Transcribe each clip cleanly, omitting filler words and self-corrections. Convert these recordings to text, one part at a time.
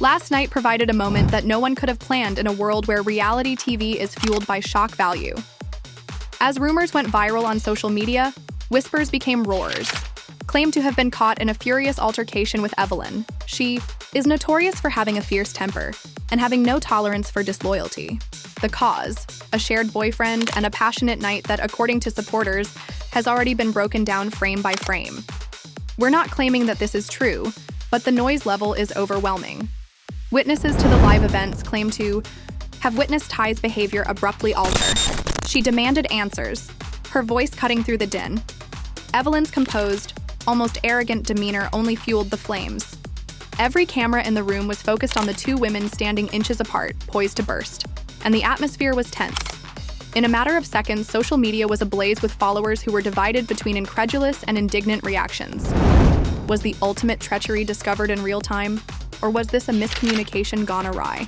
Last night provided a moment that no one could have planned in a world where reality TV is fueled by shock value. As rumors went viral on social media, whispers became roars. Claimed to have been caught in a furious altercation with Evelyn. She is notorious for having a fierce temper and having no tolerance for disloyalty. The cause, a shared boyfriend and a passionate night that, according to supporters, has already been broken down frame by frame. We're not claiming that this is true, but the noise level is overwhelming. Witnesses to the live events claim to have witnessed Ty's behavior abruptly alter. She demanded answers, her voice cutting through the din. Evelyn's composed, almost arrogant demeanor only fueled the flames. Every camera in the room was focused on the two women standing inches apart, poised to burst, and the atmosphere was tense. In a matter of seconds, social media was ablaze with followers who were divided between incredulous and indignant reactions. Was the ultimate treachery discovered in real time, or was this a miscommunication gone awry?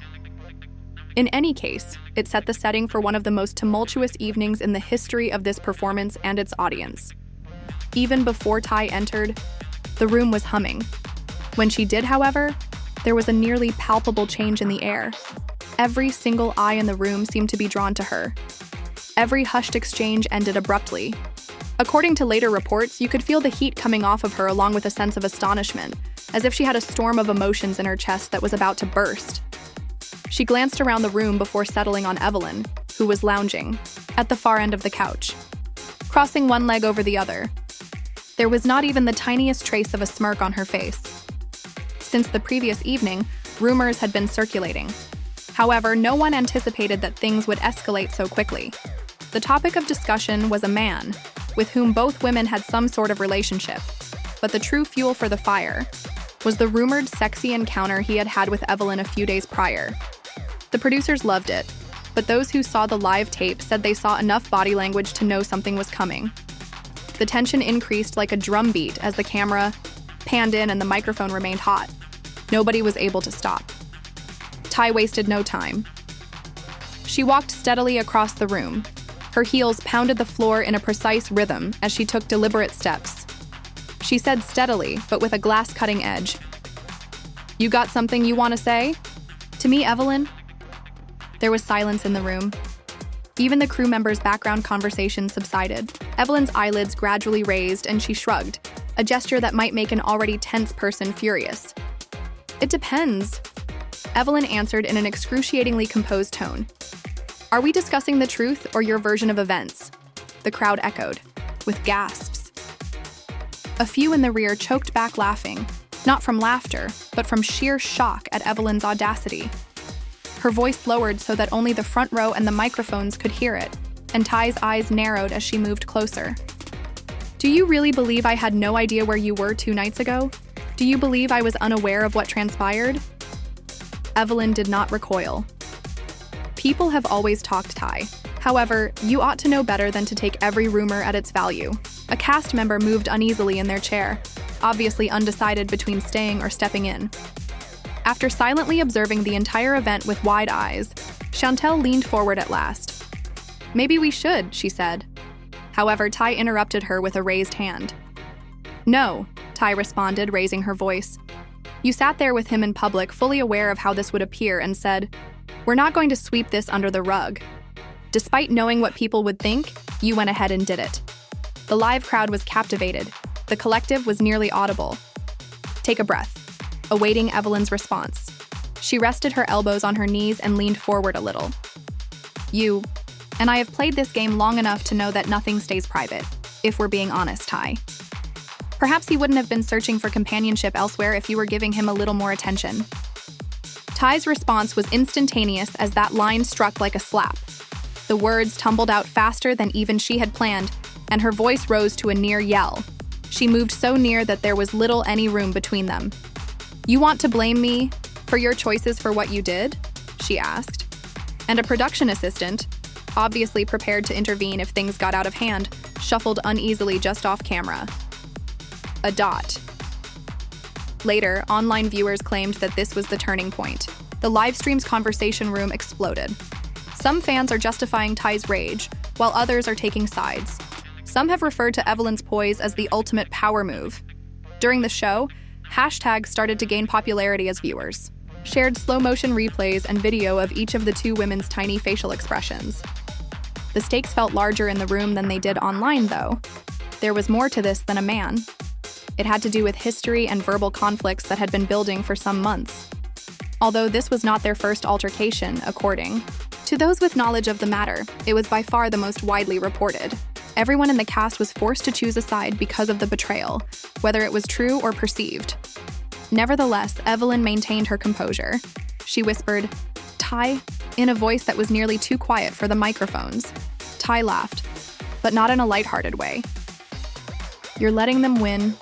In any case, it set the setting for one of the most tumultuous evenings in the history of this performance and its audience. Even before Ty entered, the room was humming. When she did, however, there was a nearly palpable change in the air. Every single eye in the room seemed to be drawn to her. Every hushed exchange ended abruptly. According to later reports, you could feel the heat coming off of her along with a sense of astonishment, as if she had a storm of emotions in her chest that was about to burst. She glanced around the room before settling on Evelyn, who was lounging at the far end of the couch, crossing one leg over the other. There was not even the tiniest trace of a smirk on her face. Since the previous evening, rumors had been circulating. However, no one anticipated that things would escalate so quickly. The topic of discussion was a man, with whom both women had some sort of relationship. But the true fuel for the fire was the rumored sexy encounter he had had with Evelyn a few days prior. The producers loved it, but those who saw the live tape said they saw enough body language to know something was coming. The tension increased like a drumbeat as the camera panned in and the microphone remained hot. Nobody was able to stop. Ty wasted no time. She walked steadily across the room. Her heels pounded the floor in a precise rhythm as she took deliberate steps. She said steadily, but with a glass-cutting edge, "You got something you want to say? To me, Evelyn?" There was silence in the room. Even the crew members' background conversation subsided. Evelyn's eyelids gradually raised and she shrugged, a gesture that might make an already tense person furious. "It depends," Evelyn answered in an excruciatingly composed tone. "Are we discussing the truth or your version of events?" The crowd echoed, with gasps. A few in the rear choked back laughing, not from laughter, but from sheer shock at Evelyn's audacity. Her voice lowered so that only the front row and the microphones could hear it, and Ty's eyes narrowed as she moved closer. "Do you really believe I had no idea where you were 2 nights ago? Do you believe I was unaware of what transpired?" Evelyn did not recoil. People have always talked Ty. However, you ought to know better than to take every rumor at its value. A cast member moved uneasily in their chair, obviously undecided between staying or stepping in. After silently observing the entire event with wide eyes, Chantel leaned forward at last. "Maybe we should," she said. However, Ty interrupted her with a raised hand. "No," Ty responded, raising her voice. "You sat there with him in public, fully aware of how this would appear, and said, 'We're not going to sweep this under the rug.' Despite knowing what people would think, you went ahead and did it." The live crowd was captivated. The collective was nearly audible. "Take a breath," awaiting Evelyn's response. She rested her elbows on her knees and leaned forward a little. "You and I have played this game long enough to know that nothing stays private, if we're being honest, Ty. Perhaps he wouldn't have been searching for companionship elsewhere if you were giving him a little more attention." Ty's response was instantaneous as that line struck like a slap. The words tumbled out faster than even she had planned, and her voice rose to a near yell. She moved so near that there was little any room between them. "You want to blame me for your choices for what you did?" she asked. And a production assistant, obviously prepared to intervene if things got out of hand, shuffled uneasily just off camera. A dot. Later, online viewers claimed that this was the turning point. The livestream's conversation room exploded. Some fans are justifying Ty's rage, while others are taking sides. Some have referred to Evelyn's poise as the ultimate power move. During the show, hashtags started to gain popularity as viewers. shared slow-motion replays and video of each of the two women's tiny facial expressions. The stakes felt larger in the room than they did online, though. There was more to this than a man. It had to do with history and verbal conflicts that had been building for some months. Although this was not their first altercation, according to those with knowledge of the matter, it was by far the most widely reported. Everyone in the cast was forced to choose a side because of the betrayal, whether it was true or perceived. Nevertheless, Evelyn maintained her composure. She whispered, "Ty," in a voice that was nearly too quiet for the microphones. Ty laughed, but not in a lighthearted way. "You're letting them win.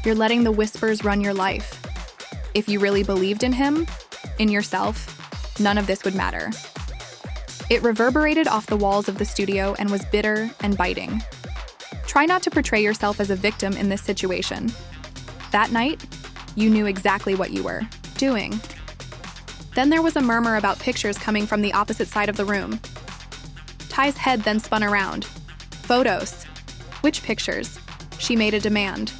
You're letting the whispers run your life. If you really believed in him, in yourself, none of this would matter." It reverberated off the walls of the studio and was bitter and biting. Try not to portray yourself as a victim in this situation. That night, you knew exactly what you were doing. Then there was a murmur about pictures coming from the opposite side of the room. Ty's head then spun around. "Photos. Which pictures?" She made a demand.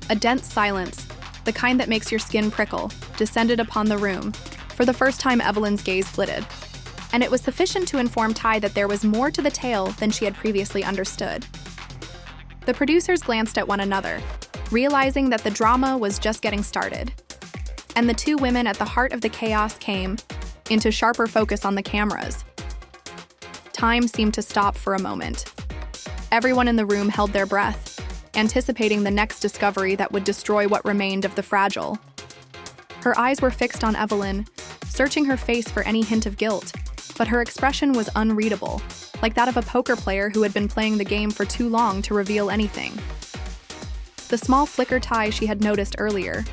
A dense silence, the kind that makes your skin prickle, descended upon the room. For the first time, Evelyn's gaze flitted. And it was sufficient to inform Ty that there was more to the tale than she had previously understood. The producers glanced at one another, realizing that the drama was just getting started. And the two women at the heart of the chaos came into sharper focus on the cameras. Time seemed to stop for a moment. Everyone in the room held their breath, anticipating the next discovery that would destroy what remained of the fragile. Her eyes were fixed on Evelyn, searching her face for any hint of guilt, but her expression was unreadable, like that of a poker player who had been playing the game for too long to reveal anything. The small flicker Ty she had noticed earlier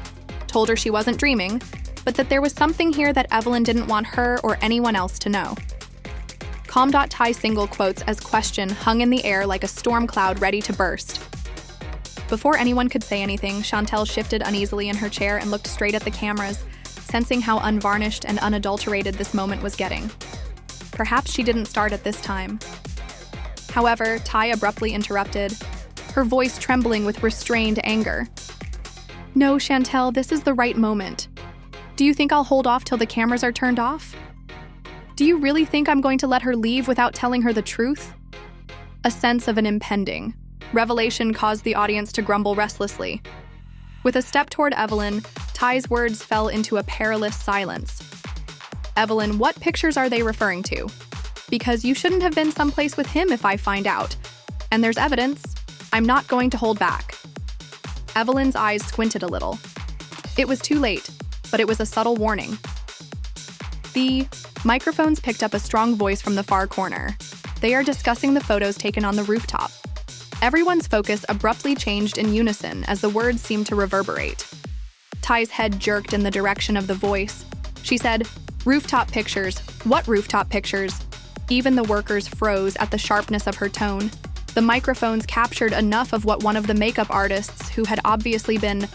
told her she wasn't dreaming, but that there was something here that Evelyn didn't want her or anyone else to know. Ty single quotes as question hung in the air like a storm cloud ready to burst. Before anyone could say anything, Chantel shifted uneasily in her chair and looked straight at the cameras, sensing how unvarnished and unadulterated this moment was getting. Perhaps she didn't start at this time. However, Ty abruptly interrupted, her voice trembling with restrained anger. "No, Chantel, this is the right moment. Do you think I'll hold off till the cameras are turned off? Do you really think I'm going to let her leave without telling her the truth?" A sense of an impending revelation caused the audience to grumble restlessly. With a step toward Evelyn, Ty's words fell into a perilous silence. "Evelyn, what pictures are they referring to? Because you shouldn't have been someplace with him if I find out. And there's evidence. I'm not going to hold back." Evelyn's eyes squinted a little. It was too late, but it was a subtle warning. The microphones picked up a strong voice from the far corner. "They are discussing the photos taken on the rooftop." Everyone's focus abruptly changed in unison as the words seemed to reverberate. Ty's head jerked in the direction of the voice. She said, "Rooftop pictures. What rooftop pictures?" Even the workers froze at the sharpness of her tone. The microphones captured enough of what one of the makeup artists, who had obviously been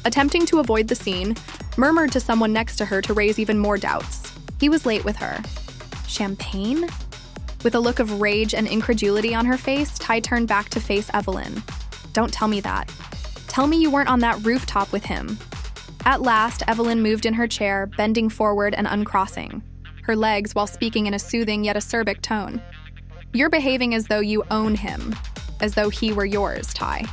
attempting to avoid the scene, murmured to someone next to her to raise even more doubts. He was late with her. Champagne? With a look of rage and incredulity on her face, Ty turned back to face Evelyn. "Don't tell me that. Tell me you weren't on that rooftop with him." At last, Evelyn moved in her chair, bending forward and uncrossing her legs while speaking in a soothing yet acerbic tone. "You're behaving as though you own him, as though he were yours, Ty.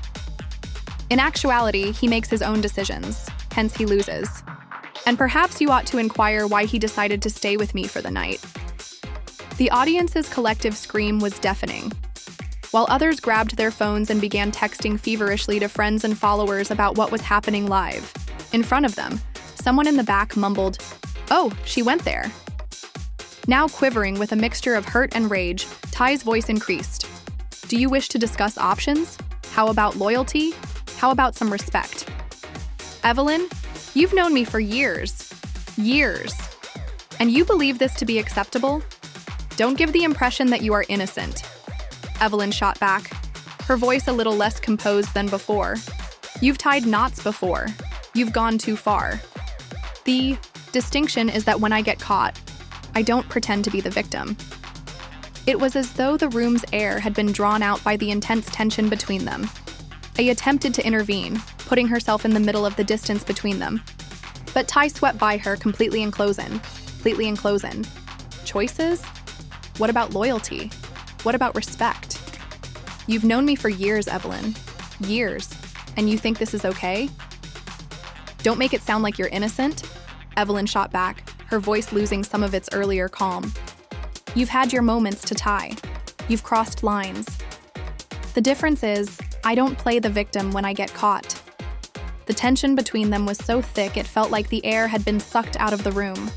In actuality, he makes his own decisions, hence he loses. And perhaps you ought to inquire why he decided to stay with me for the night." The audience's collective scream was deafening, while others grabbed their phones and began texting feverishly to friends and followers about what was happening live. In front of them, someone in the back mumbled, "Oh, she went there." Now quivering with a mixture of hurt and rage, Ty's voice increased. "Do you wish to discuss options? How about loyalty? How about some respect? Evelyn, you've known me for years. Years. And you believe this to be acceptable? Don't give the impression that you are innocent." Evelyn shot back, her voice a little less composed than before. "You've tied knots before. You've gone too far. The distinction is that when I get caught, I don't pretend to be the victim." It was as though the room's air had been drawn out by the intense tension between them. They attempted to intervene, putting herself in the middle of the distance between them. But Ty swept by her, completely enclosing. Choices? What about loyalty? What about respect? You've known me for years, Evelyn. Years. And you think this is okay? Don't make it sound like you're innocent, Evelyn shot back, her voice losing some of its earlier calm. You've had your moments to Ty. You've crossed lines. The difference is, I don't play the victim when I get caught. The tension between them was so thick it felt like the air had been sucked out of the room.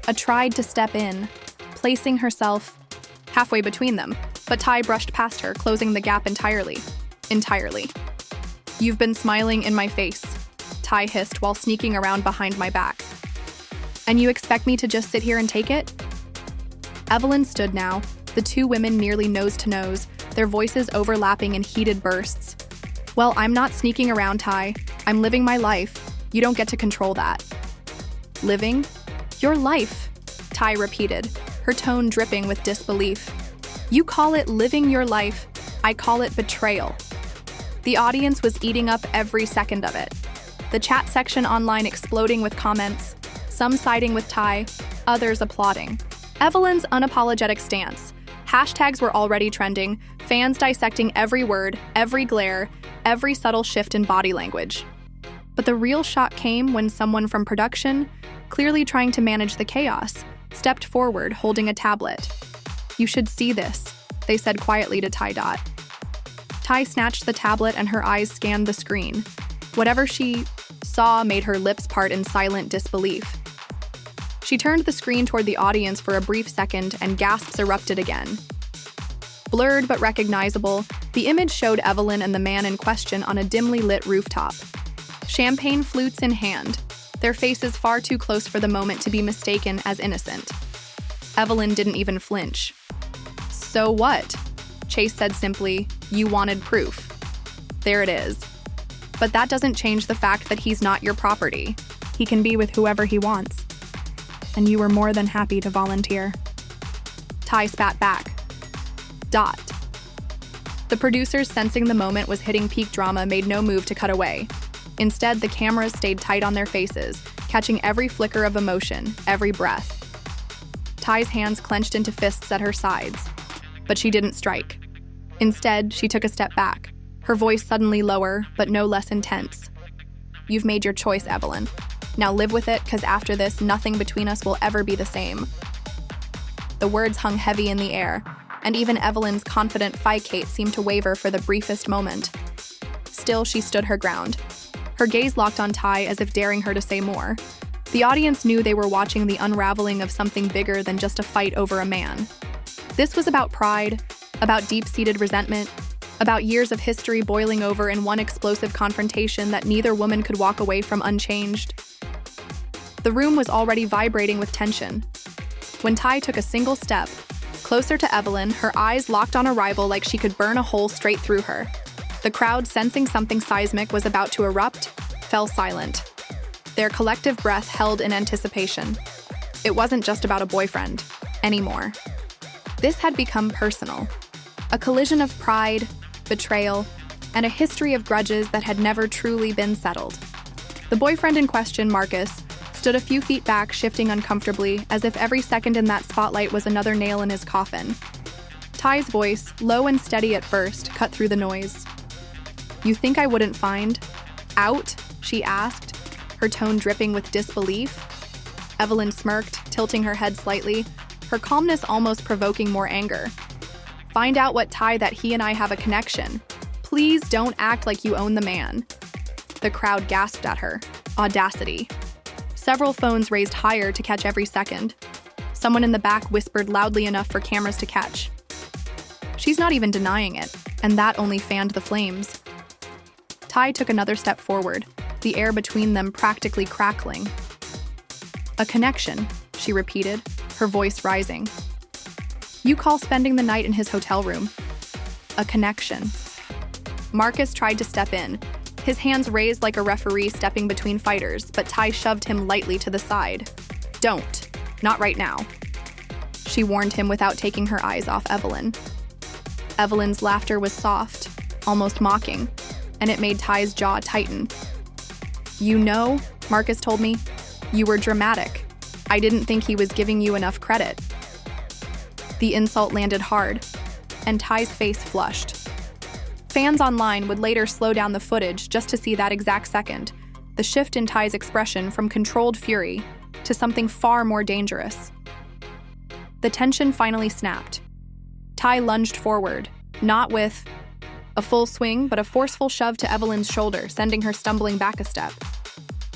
A tried to step in, placing herself halfway between them, but Ty brushed past her, closing the gap entirely. You've been smiling in my face, Ty hissed while sneaking around behind my back. And you expect me to just sit here and take it? Evelyn stood now, the two women nearly nose to nose, their voices overlapping in heated bursts. Well, I'm not sneaking around, Ty. I'm living my life. You don't get to control that. Living? Your life, Ty repeated, her tone dripping with disbelief. You call it living your life. I call it betrayal. The audience was eating up every second of it. The chat section online exploding with comments, some siding with Ty, others applauding. Evelyn's unapologetic stance. Hashtags were already trending, fans dissecting every word, every glare, every subtle shift in body language. But the real shock came when someone from production, clearly trying to manage the chaos, stepped forward holding a tablet. You should see this, they said quietly to Ty Dot. Ty snatched the tablet and her eyes scanned the screen. Whatever she saw made her lips part in silent disbelief. She turned the screen toward the audience for a brief second and gasps erupted again. Blurred but recognizable, the image showed Evelyn and the man in question on a dimly lit rooftop. Champagne flutes in hand, their faces far too close for the moment to be mistaken as innocent. Evelyn didn't even flinch. So what? Chase said simply, you wanted proof. There it is. But that doesn't change the fact that he's not your property. He can be with whoever he wants. And you were more than happy to volunteer. Ty spat back. Dot. The producers, sensing the moment was hitting peak drama, made no move to cut away. Instead, the cameras stayed tight on their faces, catching every flicker of emotion, every breath. Ty's hands clenched into fists at her sides. But she didn't strike. Instead, she took a step back, her voice suddenly lower, but no less intense. You've made your choice, Evelyn. Now live with it, because after this, nothing between us will ever be the same. The words hung heavy in the air, and even Evelyn's confident Kate seemed to waver for the briefest moment. Still, she stood her ground. Her gaze locked on Ty as if daring her to say more. The audience knew they were watching the unraveling of something bigger than just a fight over a man. This was about pride, about deep-seated resentment, about years of history boiling over in one explosive confrontation that neither woman could walk away from unchanged. The room was already vibrating with tension. When Ty took a single step, closer to Evelyn, her eyes locked on a rival like she could burn a hole straight through her. The crowd, sensing something seismic was about to erupt, fell silent. Their collective breath held in anticipation. It wasn't just about a boyfriend anymore. This had become personal. A collision of pride, betrayal, and a history of grudges that had never truly been settled. The boyfriend in question, Marcus, stood a few feet back, shifting uncomfortably, as if every second in that spotlight was another nail in his coffin. Ty's voice, low and steady at first, cut through the noise. You think I wouldn't find out? She asked, her tone dripping with disbelief. Evelyn smirked, tilting her head slightly, her calmness almost provoking more anger. Find out what Ty that he and I have a connection. Please don't act like you own the man. The crowd gasped at her. Audacity. Several phones raised higher to catch every second. Someone in the back whispered loudly enough for cameras to catch. She's not even denying it, and that only fanned the flames. Ty took another step forward, the air between them practically crackling. A connection, she repeated, her voice rising. You call spending the night in his hotel room a connection. Marcus tried to step in, his hands raised like a referee stepping between fighters, but Ty shoved him lightly to the side. Don't. Not right now. She warned him without taking her eyes off Evelyn. Evelyn's laughter was soft, almost mocking, and it made Ty's jaw tighten. You know, Marcus told me, You were dramatic. I didn't think he was giving you enough credit." The insult landed hard, and Ty's face flushed. Fans online would later slow down the footage just to see that exact second, the shift in Ty's expression from controlled fury to something far more dangerous. The tension finally snapped. Ty lunged forward, not with a full swing, but a forceful shove to Evelyn's shoulder, sending her stumbling back a step.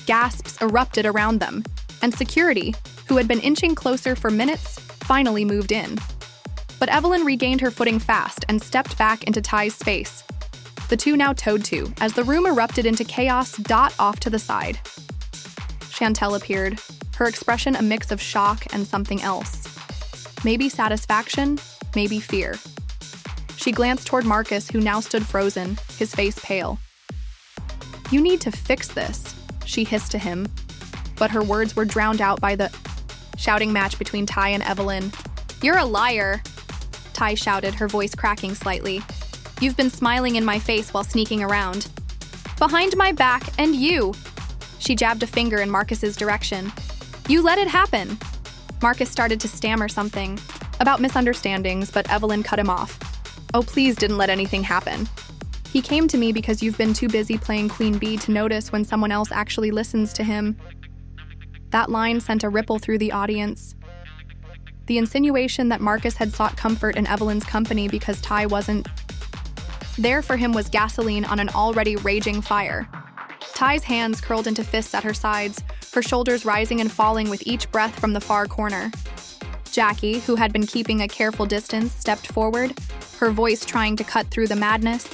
Gasps erupted around them, and security, who had been inching closer for minutes, finally moved in. But Evelyn regained her footing fast and stepped back into Ty's space. The two now toed to, as the room erupted into chaos. Off to the side. Chantel appeared, her expression a mix of shock and something else. Maybe satisfaction, maybe fear. She glanced toward Marcus, who now stood frozen, his face pale. "You need to fix this," she hissed to him, but her words were drowned out by the shouting match between Ty and Evelyn. "You're a liar," Ty shouted, her voice cracking slightly. "You've been smiling in my face while sneaking around. Behind my back, and you!" She jabbed a finger in Marcus's direction. "You let it happen." Marcus started to stammer something about misunderstandings, but Evelyn cut him off. "Oh, please didn't let anything happen. He came to me because you've been too busy playing Queen Bee to notice when someone else actually listens to him." That line sent a ripple through the audience. The insinuation that Marcus had sought comfort in Evelyn's company because Ty wasn't there for him was gasoline on an already raging fire. Ty's hands curled into fists at her sides, her shoulders rising and falling with each breath from the far corner. Jackie, who had been keeping a careful distance, stepped forward, her voice trying to cut through the madness.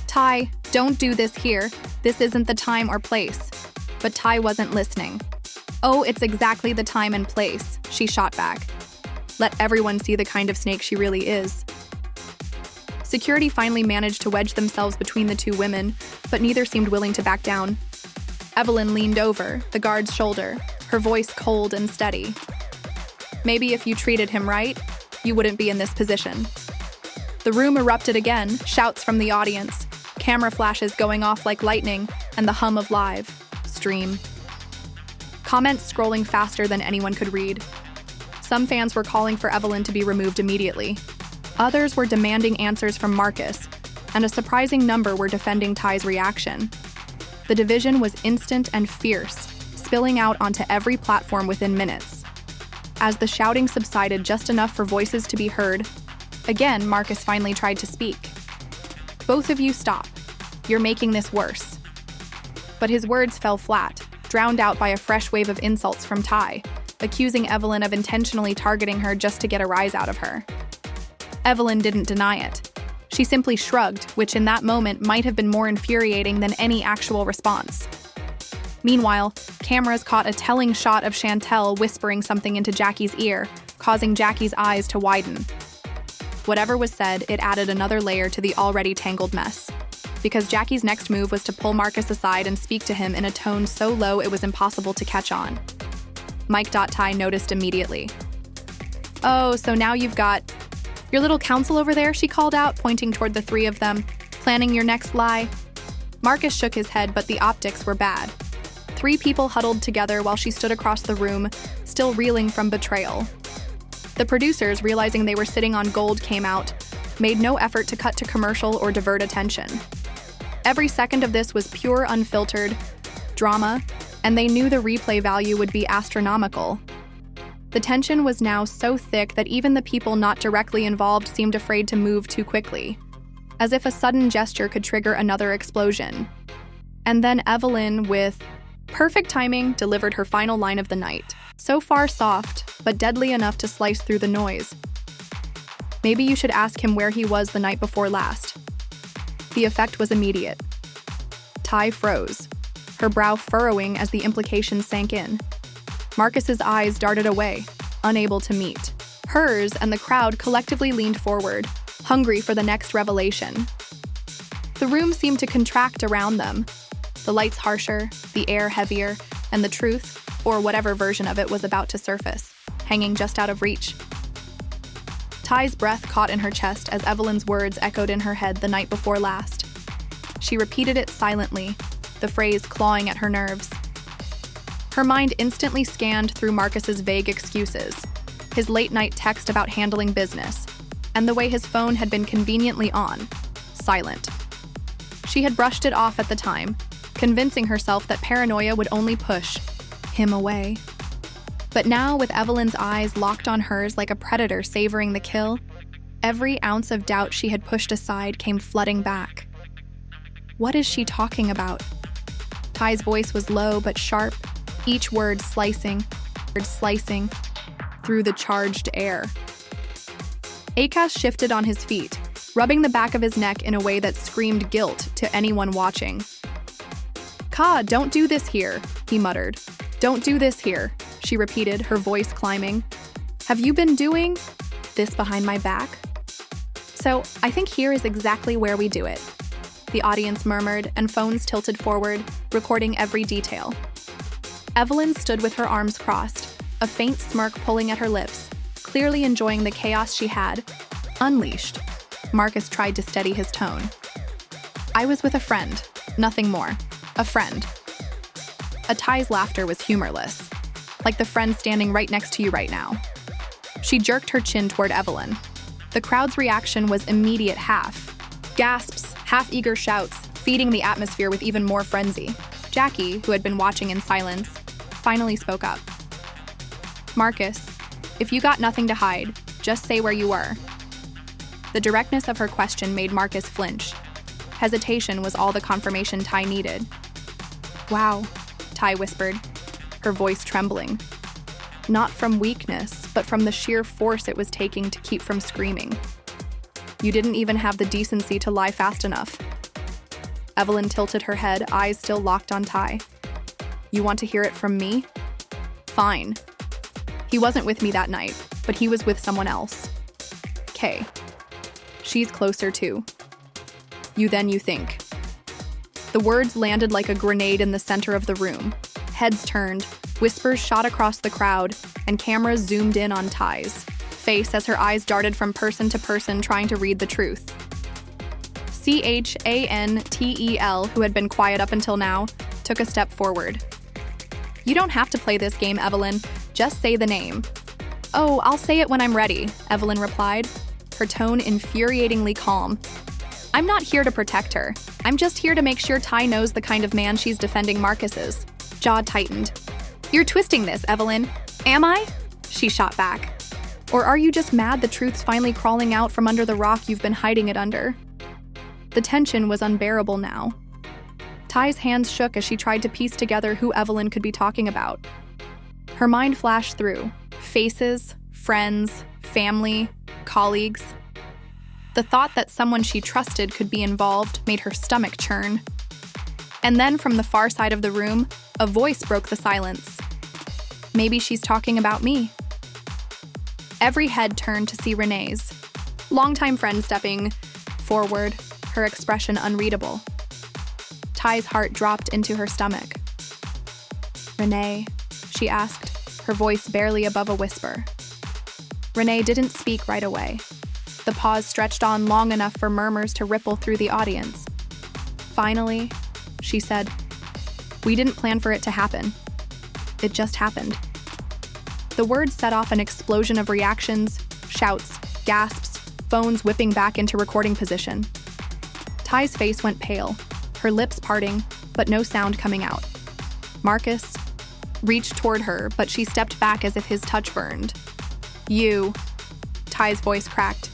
"Ty, don't do this here. This isn't the time or place." But Ty wasn't listening. "Oh, it's exactly the time and place," she shot back. "Let everyone see the kind of snake she really is." Security finally managed to wedge themselves between the two women, but neither seemed willing to back down. Evelyn leaned over the guard's shoulder, her voice cold and steady. "Maybe if you treated him right, you wouldn't be in this position." The room erupted again, shouts from the audience, camera flashes going off like lightning, and the hum of live stream. Comments scrolling faster than anyone could read. Some fans were calling for Evelyn to be removed immediately. Others were demanding answers from Marcus, and a surprising number were defending Ty's reaction. The division was instant and fierce, spilling out onto every platform within minutes. As the shouting subsided just enough for voices to be heard, again Marcus finally tried to speak. "Both of you stop. You're making this worse." But his words fell flat, drowned out by a fresh wave of insults from Ty, accusing Evelyn of intentionally targeting her just to get a rise out of her. Evelyn didn't deny it. She simply shrugged, which in that moment might have been more infuriating than any actual response. Meanwhile, cameras caught a telling shot of Chantel whispering something into Jackie's ear, causing Jackie's eyes to widen. Whatever was said, it added another layer to the already tangled mess, because Jackie's next move was to pull Marcus aside and speak to him in a tone so low it was impossible to catch on. Ty noticed immediately. "Oh, so now you've got your little council over there," she called out, pointing toward the three of them, "planning your next lie." Marcus shook his head, but the optics were bad. Three people huddled together while she stood across the room, still reeling from betrayal. The producers, realizing they were sitting on gold, came out, made no effort to cut to commercial or divert attention. Every second of this was pure unfiltered drama, and they knew the replay value would be astronomical. The tension was now so thick that even the people not directly involved seemed afraid to move too quickly, as if a sudden gesture could trigger another explosion. And then Evelyn, with perfect timing, delivered her final line of the night. So far soft, but deadly enough to slice through the noise. "Maybe you should ask him where he was the night before last." The effect was immediate. Ty froze, her brow furrowing as the implications sank in. Marcus's eyes darted away, unable to meet hers, and the crowd collectively leaned forward, hungry for the next revelation. The room seemed to contract around them, the lights harsher, the air heavier, and the truth, or whatever version of it was about to surface, hanging just out of reach. Ty's breath caught in her chest as Evelyn's words echoed in her head the night before last. She repeated it silently, the phrase clawing at her nerves. Her mind instantly scanned through Marcus's vague excuses, his late-night text about handling business, and the way his phone had been conveniently on, silent. She had brushed it off at the time, convincing herself that paranoia would only push him away. But now, with Evelyn's eyes locked on hers like a predator savoring the kill, every ounce of doubt she had pushed aside came flooding back. What is she talking about? Ty's voice was low but sharp, each word slicing through the charged air. Acas shifted on his feet, rubbing the back of his neck in a way that screamed guilt to anyone watching. "Ka, don't do this here," he muttered. "Don't do this here," she repeated, her voice climbing. "Have you been doing this behind my back?" "So, I think here is exactly where we do it," the audience murmured, and phones tilted forward, recording every detail. Evelyn stood with her arms crossed, a faint smirk pulling at her lips, clearly enjoying the chaos she had unleashed. Marcus tried to steady his tone. "I was with a friend, nothing more. A friend." Ty's laughter was humorless, like the friend standing right next to you right now. She jerked her chin toward Evelyn. The crowd's reaction was immediate gasps, half-eager shouts, feeding the atmosphere with even more frenzy. Jackie, who had been watching in silence, finally spoke up. "Marcus, if you got nothing to hide, just say where you were." The directness of her question made Marcus flinch. Hesitation was all the confirmation Ty needed. "Wow," Ty whispered, her voice trembling. Not from weakness, but from the sheer force it was taking to keep from screaming. "You didn't even have the decency to lie fast enough." Evelyn tilted her head, eyes still locked on Ty. "You want to hear it from me? Fine. He wasn't with me that night, but he was with someone else. Kay. She's closer too. You think." The words landed like a grenade in the center of the room. Heads turned, whispers shot across the crowd, and cameras zoomed in on Ty's face as her eyes darted from person to person trying to read the truth. Chantel, who had been quiet up until now, took a step forward. "You don't have to play this game, Evelyn. Just say the name." "Oh, I'll say it when I'm ready," Evelyn replied, her tone infuriatingly calm. "I'm not here to protect her. I'm just here to make sure Ty knows the kind of man she's defending Marcus is." Jaw tightened. "You're twisting this, Evelyn." "Am I?" she shot back. "Or are you just mad the truth's finally crawling out from under the rock you've been hiding it under?" The tension was unbearable now. Ty's hands shook as she tried to piece together who Evelyn could be talking about. Her mind flashed through faces, friends, family, colleagues. The thought that someone she trusted could be involved made her stomach churn. And then from the far side of the room, a voice broke the silence. "Maybe she's talking about me." Every head turned to see Renee's longtime friend stepping forward, her expression unreadable. Ty's heart dropped into her stomach. "Renee?" she asked, her voice barely above a whisper. Renee didn't speak right away. The pause stretched on long enough for murmurs to ripple through the audience. Finally, she said, "We didn't plan for it to happen. It just happened." The words set off an explosion of reactions, shouts, gasps, phones whipping back into recording position. Ty's face went pale, her lips parting, but no sound coming out. Marcus reached toward her, but she stepped back as if his touch burned. "You," Ty's voice cracked.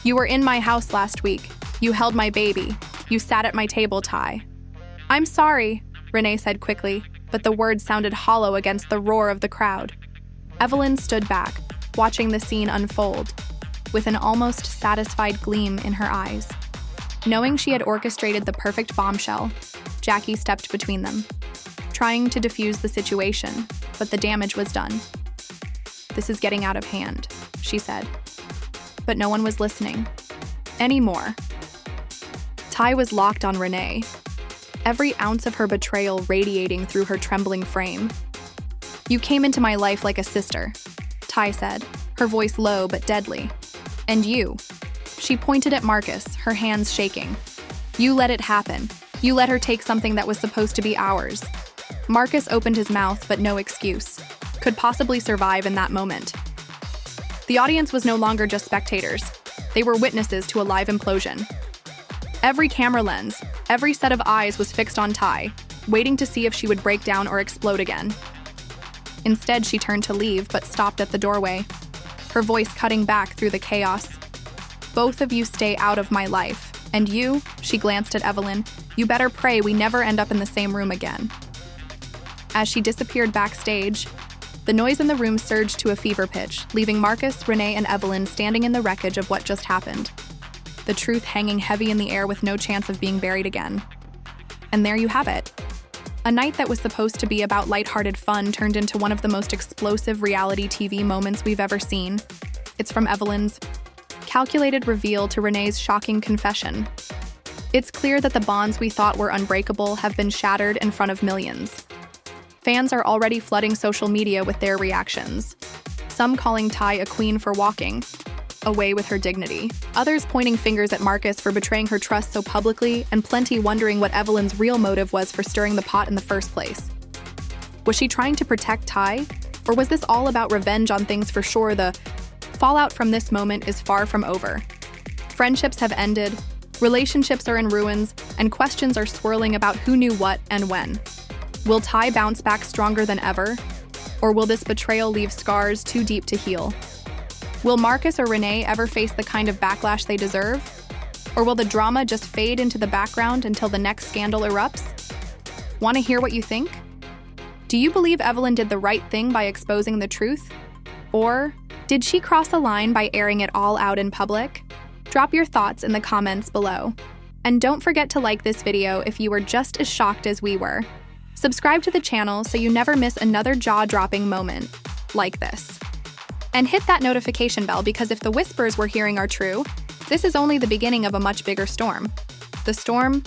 "You were in my house last week. You held my baby. You sat at my table, Ty." "I'm sorry," Renee said quickly, but the words sounded hollow against the roar of the crowd. Evelyn stood back, watching the scene unfold, with an almost satisfied gleam in her eyes. Knowing she had orchestrated the perfect bombshell, Jackie stepped between them, trying to defuse the situation, but the damage was done. "This is getting out of hand," she said. But no one was listening. Anymore. Ty was locked on Renee, every ounce of her betrayal radiating through her trembling frame. "You came into my life like a sister," Ty said, her voice low but deadly. "And you." She pointed at Marcus, her hands shaking. "You let it happen. You let her take something that was supposed to be ours." Marcus opened his mouth, but no excuse could possibly survive in that moment. The audience was no longer just spectators. They were witnesses to a live implosion. Every camera lens, every set of eyes was fixed on Ty, waiting to see if she would break down or explode again. Instead, she turned to leave, but stopped at the doorway, her voice cutting back through the chaos. "Both of you stay out of my life. And you," she glanced at Evelyn, "you better pray we never end up in the same room again." As she disappeared backstage, the noise in the room surged to a fever pitch, leaving Marcus, Renee, and Evelyn standing in the wreckage of what just happened. The truth hanging heavy in the air with no chance of being buried again. And there you have it. A night that was supposed to be about lighthearted fun turned into one of the most explosive reality TV moments we've ever seen. It's from Evelyn's calculated reveal to Renee's shocking confession. It's clear that the bonds we thought were unbreakable have been shattered in front of millions. Fans are already flooding social media with their reactions. Some calling Ty a queen for walking away with her dignity. Others pointing fingers at Marcus for betraying her trust so publicly, and plenty wondering what Evelyn's real motive was for stirring the pot in the first place. Was she trying to protect Ty? Or was this all about revenge on things for sure? The fallout from this moment is far from over. Friendships have ended, relationships are in ruins, and questions are swirling about who knew what and when. Will Ty bounce back stronger than ever? Or will this betrayal leave scars too deep to heal? Will Marcus or Renee ever face the kind of backlash they deserve? Or will the drama just fade into the background until the next scandal erupts? Want to hear what you think? Do you believe Evelyn did the right thing by exposing the truth? Or did she cross a line by airing it all out in public? Drop your thoughts in the comments below. And don't forget to like this video if you were just as shocked as we were. Subscribe to the channel so you never miss another jaw-dropping moment like this. And hit that notification bell, because if the whispers we're hearing are true, this is only the beginning of a much bigger storm. The storm